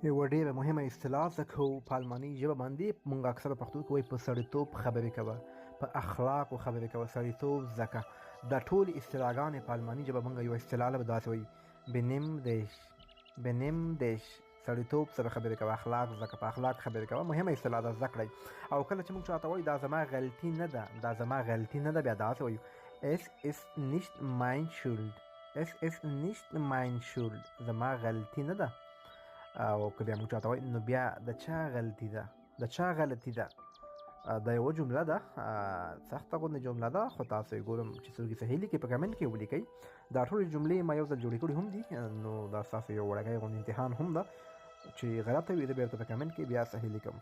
یوه ډېره مهمه اصطلاح زده کوو په الماني ژبه باندې. مونږ اکثره پښتو کې وایي په سړیتوب خبرې کوه، په اخلاقو خبرې کوه، سړیتوب زده کړه. دا ټولې اصطلاحګانې په الماني ژبه مونږ یوه اصطلاح به داسې وایي: بنیم دیش، سړیتوب سره خبرې کوه، اخلاق زده کړه، په اخلاق خبرې کوه. مهمه اصطلاح ده، زده کړئ. او کله چې مونږ چاته وایو دا زما غلطي نه ده، دا زما غلطي نه ده، بیا داسې وایو: es ist nicht mein Schuld. es ist nicht mein Schuld، زما غلطي نه ده. او که بیا موږ چاته وایو نو بیا د چا غلطي ده، د چا غلطي ده. دا یوه جمله ده، سخته غوندې جمله ده، خو تاسو یې ګورم چې څوک یې صحیح لیکي په کمنټ کې ولیکئ. دا ټولې جملې ما یو ځل جوړې کړي هم دي، نو دا ستاسو یو وړوکی غوندې امتحان هم ده چې غلطه وي زه بېرته په کمنټ کې بیا صحیح لیکم.